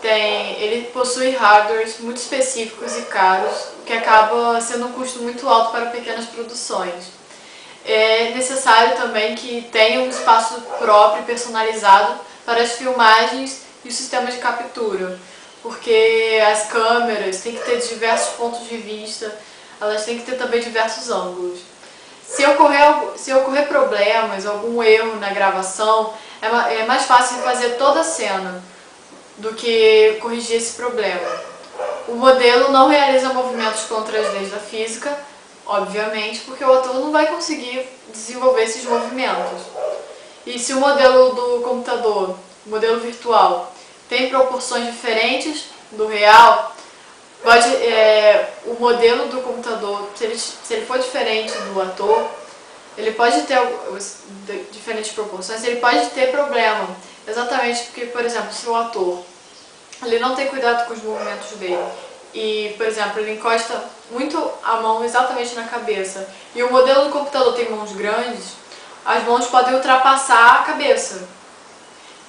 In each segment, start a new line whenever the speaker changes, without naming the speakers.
ele possui hardwares muito específicos e caros, o que acaba sendo um custo muito alto para pequenas produções. É necessário também que tenha um espaço próprio e personalizado para as filmagens e os sistemas de captura, porque as câmeras têm que ter diversos pontos de vista, elas têm que ter também diversos ângulos. Se ocorrer problemas, algum erro na gravação, é mais fácil fazer toda a cena do que corrigir esse problema. O modelo não realiza movimentos contra as leis da física, obviamente, porque o ator não vai conseguir desenvolver esses movimentos. E se o modelo do computador, o modelo virtual, tem proporções diferentes do real, o modelo do computador, se ele for diferente do ator, ele pode ter diferentes proporções, ele pode ter problema. Exatamente porque, por exemplo, se o ator ele não tem cuidado com os movimentos dele e, por exemplo, ele encosta muito a mão exatamente na cabeça e o modelo do computador tem mãos grandes, as mãos podem ultrapassar a cabeça,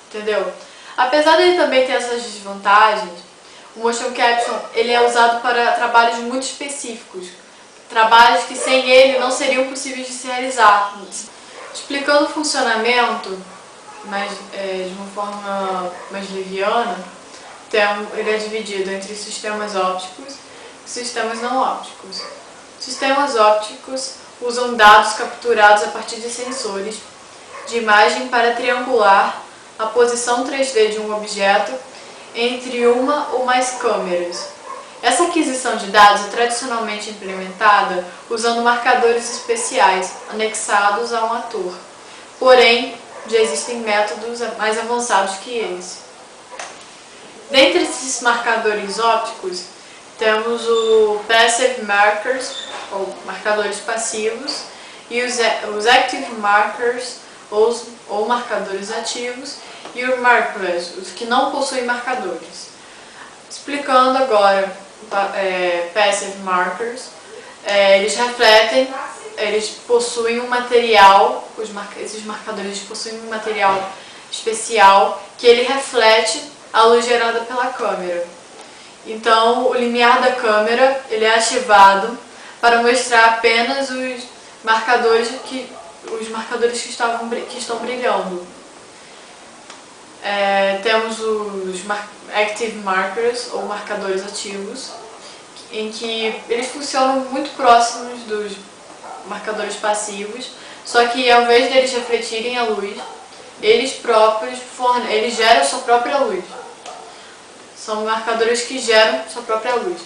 entendeu? Apesar dele também ter essas desvantagens, o motion capture ele é usado para trabalhos muito específicos, trabalhos que sem ele não seriam possíveis de se realizar. Explicando o funcionamento de uma forma mais leviana, ele é dividido entre sistemas ópticos e sistemas não ópticos. Sistemas ópticos usam dados capturados a partir de sensores de imagem para triangular a posição 3D de um objeto entre uma ou mais câmeras. Essa aquisição de dados é tradicionalmente implementada usando marcadores especiais anexados a um ator. Porém, já existem métodos mais avançados que esse. Dentre esses marcadores ópticos, temos o Passive Markers, ou marcadores passivos, e os Active Markers, ou marcadores ativos, e o Markerless, os que não possuem marcadores. Explicando agora Passive Markers, eles possuem um material, esses marcadores possuem um material especial que ele reflete a luz gerada pela câmera. Então, o limiar da câmera ele é ativado para mostrar apenas os marcadores que estão brilhando. Temos os Active Markers, ou marcadores ativos, em que eles funcionam muito próximos dos marcadores passivos, só que ao invés de eles refletirem a luz, eles geram sua própria luz. São marcadores que geram sua própria luz.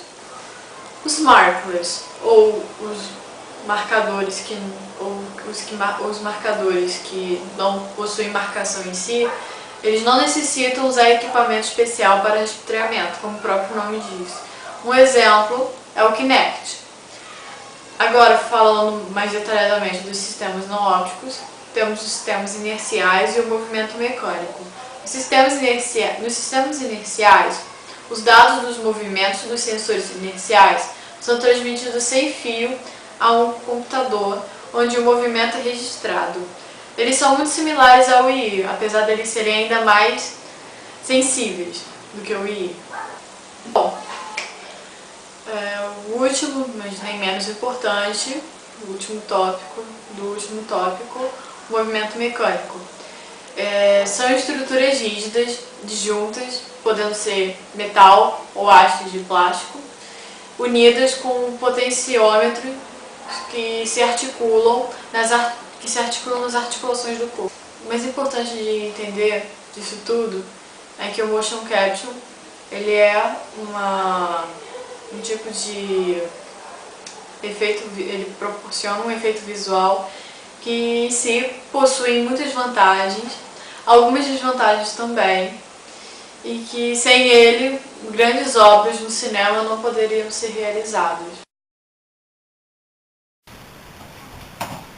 Os markers, ou os marcadores que não possuem marcação em si, eles não necessitam usar equipamento especial para rastreamento, como o próprio nome diz. Um exemplo é o Kinect. Agora, falando mais detalhadamente dos sistemas não ópticos, temos os sistemas inerciais e o movimento mecânico. Nos sistemas inerciais, os dados dos movimentos dos sensores inerciais são transmitidos sem fio a um computador, onde o movimento é registrado. Eles são muito similares ao II, apesar de eles serem ainda mais sensíveis do que o II. Bom, o último, mas nem menos importante, o último tópico, o movimento mecânico. São estruturas rígidas, disjuntas, podendo ser metal ou hastes de plástico, unidas com um potenciômetro que se articulam nas articulações do corpo. O mais importante de entender disso tudo é que o motion capture ele é um tipo de efeito, ele proporciona um efeito visual que em si possui muitas vantagens, algumas desvantagens também, e que sem ele grandes obras no cinema não poderiam ser realizadas.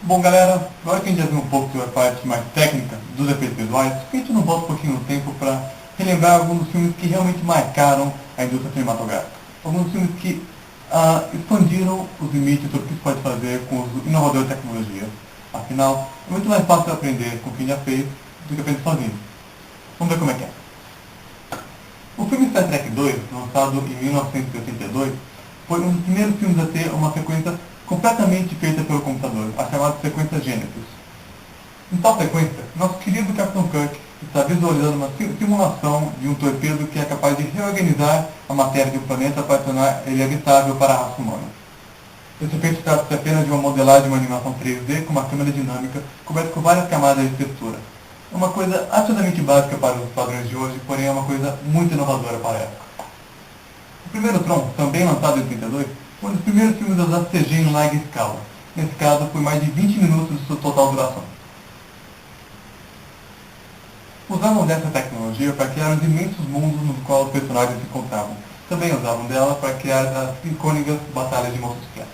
Bom galera, agora que a gente já viu um pouco sobre a parte mais técnica dos efeitos visuais, por que a gente não volta um pouquinho no tempo para relembrar alguns dos filmes que realmente marcaram a indústria cinematográfica? Alguns filmes que expandiram os limites sobre o que se pode fazer com os inovadores de tecnologia. Afinal, é muito mais fácil aprender com quem já fez do que aprender sozinho. Vamos ver como é que é. O filme Star Trek 2, lançado em 1982, foi um dos primeiros filmes a ter uma sequência completamente feita pelo computador, a chamada sequência Genesis. Em tal sequência, nosso querido Capitão Kirk está visualizando uma simulação de um torpedo que é capaz de reorganizar a matéria de um planeta para tornar ele habitável para a raça humana. Esse feito trata-se apenas de uma modelagem de uma animação 3D com uma câmera dinâmica coberta com várias camadas de textura. É uma coisa absolutamente básica para os padrões de hoje, porém é uma coisa muito inovadora para a época. O primeiro Tron, também lançado em 82, foi um dos primeiros filmes a usar CG em larga escala. Nesse caso, foi mais de 20 minutos de sua total duração. Usavam dessa tecnologia para criar os imensos mundos nos quais os personagens se encontravam. Também usavam dela para criar as icônicas batalhas de motocicleta.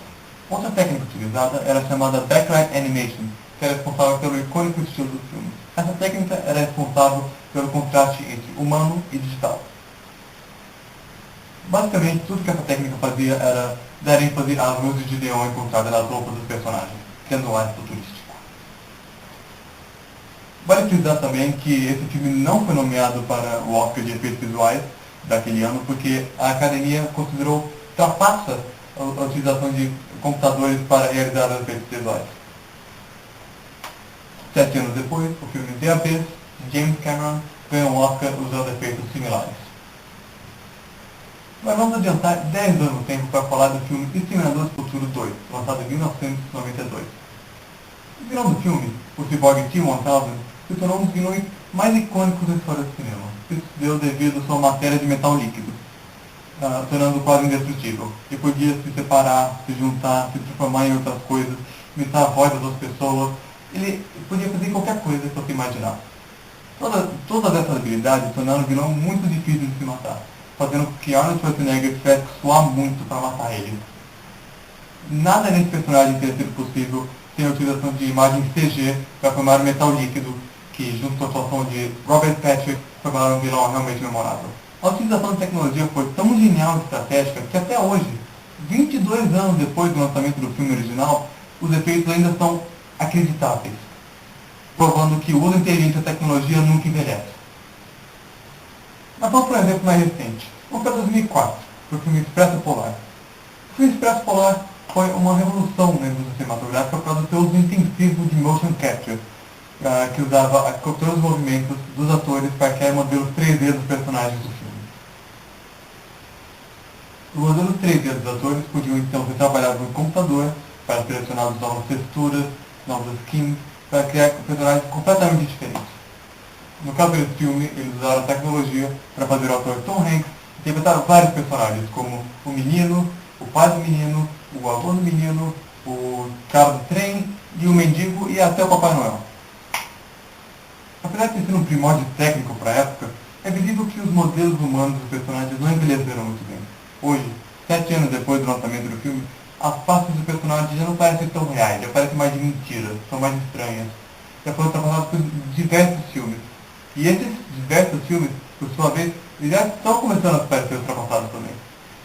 Outra técnica utilizada era a chamada Backlight Animation, que era responsável pelo icônico estilo do filme. Essa técnica era responsável pelo contraste entre humano e digital. Basicamente, tudo que essa técnica fazia era dar ênfase às luzes de neon encontradas nas roupas dos personagens, criando um ar futurístico. Vale frisar também que esse filme não foi nomeado para o Oscar de efeitos visuais daquele ano, porque a Academia considerou trapaça a utilização de computadores para realizar os efeitos visuais. 7 anos depois, o filme The Abyss, de James Cameron, ganhou um Oscar usando efeitos similares. Mas vamos adiantar 10 anos no tempo para falar do filme Exterminador do Futuro 2, lançado em 1992. O vilão do filme, o Cyborg T-1000, se tornou um dos vilões mais icônicos da história do cinema. Isso se deu devido à sua matéria de metal líquido, tornando quase indestrutível. Ele podia se separar, se juntar, se transformar em outras coisas, imitar a voz das outras pessoas. Ele podia fazer qualquer coisa que você imaginar. Todas essas habilidades tornaram o vilão muito difícil de se matar, fazendo com que Arnold Schwarzenegger tivesse que suar muito para matar ele. Nada nesse personagem teria sido possível sem a utilização de imagens CG para formar um metal líquido, que, junto com a atuação de Robert Patrick, formaram um vilão realmente memorável. A utilização de tecnologia foi tão genial e estratégica que até hoje, 22 anos depois do lançamento do filme original, os efeitos ainda são acreditáveis, provando que o uso inteligente da tecnologia nunca envelhece. Mas vamos para um exemplo mais recente. Vamos para 2004, para o filme Expresso Polar. O filme Expresso Polar foi uma revolução na indústria cinematográfica por causa do seu uso intensivo de motion capture, que usava a captura dos movimentos dos atores para criar modelos 3D dos personagens do filme. Os modelos 3D dos atores podiam então ser trabalhados no computador para selecionar novas texturas, novos skins, para criar personagens completamente diferentes. No caso desse filme, eles usaram a tecnologia para fazer o ator Tom Hanks interpretar vários personagens, como o menino, o pai do menino, o avô do menino, o cara do trem, e o mendigo e até o Papai Noel. Apesar de ter sido um primórdio técnico para a época, é visível que os modelos humanos dos personagens não envelheceram muito bem. Hoje, 7 anos depois do lançamento do filme, as faces dos personagens já não parecem tão reais, já parecem mais de mentira, são mais estranhas. Já foram ultrapassados por diversos filmes. E esses diversos filmes, por sua vez, já estão começando a parecer ultrapassados também.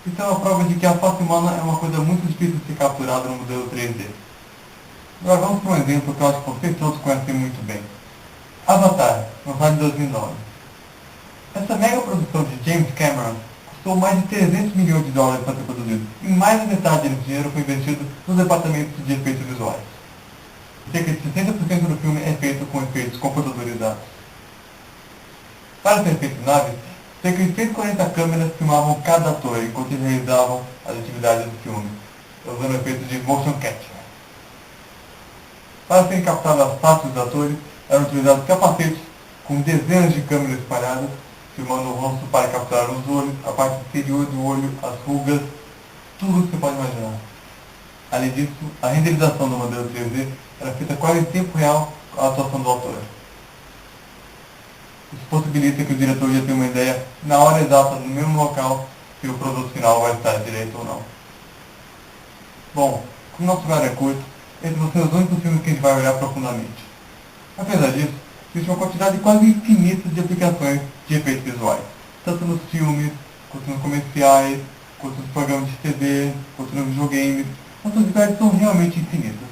Isso é uma prova de que a face humana é uma coisa muito difícil de ser capturada no modelo 3D. Agora vamos para um exemplo que eu acho que vocês todos conhecem muito bem. Avatar, lançado em 2009. Essa mega produção de James Cameron custou mais de 300 milhões de dólares para ser produzido, e mais da metade desse dinheiro foi investido nos departamentos de efeitos visuais. Cerca de 60% do filme é feito com efeitos computadorizados. Para ser feito em naves, cerca de 140 câmeras filmavam cada ator enquanto eles realizavam as atividades do filme, usando efeitos de motion capture. Para serem captadas as faces dos atores, eram utilizados capacetes com dezenas de câmeras espalhadas, filmando o rosto para capturar os olhos, a parte exterior do olho, as rugas, tudo o que você pode imaginar. Além disso, a renderização do modelo 3D era feita quase em tempo real com a atuação do autor. Isso possibilita que o diretor já tenha uma ideia na hora exata, no mesmo local, se o produto final vai estar direito ou não. Bom, como nosso horário é curto, esses vão ser os únicos filmes que a gente vai olhar profundamente. Apesar disso, existe uma quantidade quase infinita de aplicações de efeitos visuais, tanto nos filmes, quanto nos comerciais, quanto nos programas de TV, quanto nos videogames. As possibilidades são realmente infinitas.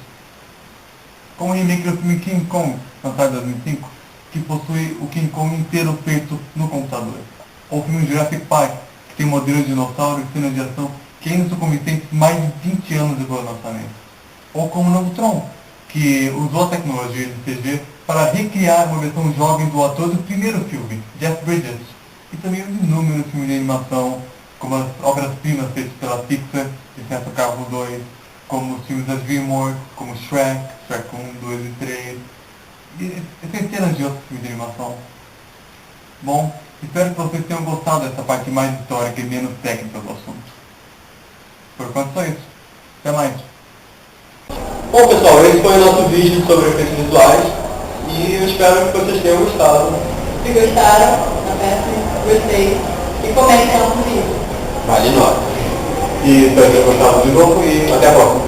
Como o remake do filme King Kong, lançado em 2005, que possui o King Kong inteiro feito no computador. Ou o filme Jurassic Park, que tem modelos de dinossauro e cenas de ação que ainda são convincentes mais de 20 anos depois do lançamento. Ou como o novo Tron, que usou a tecnologia de CG para recriar uma versão jovem do ator do primeiro filme, Jeff Bridges. E também os inúmeros filmes de animação, como as obras-primas feitas pela Pixar, exceto Carro 2, como os filmes da DreamWorks, como Shrek, Shrek 1, 2 e 3, e centenas de outros filmes de animação. Bom, espero que vocês tenham gostado dessa parte mais histórica e menos técnica do assunto. Por enquanto só isso. Até mais.
Bom pessoal, esse foi o nosso vídeo sobre efeitos visuais e eu espero que vocês tenham gostado.
Se gostaram, apertem gostei e comentem no vídeo.
Vale nota. E espero que tenham gostado de novo e até a próxima.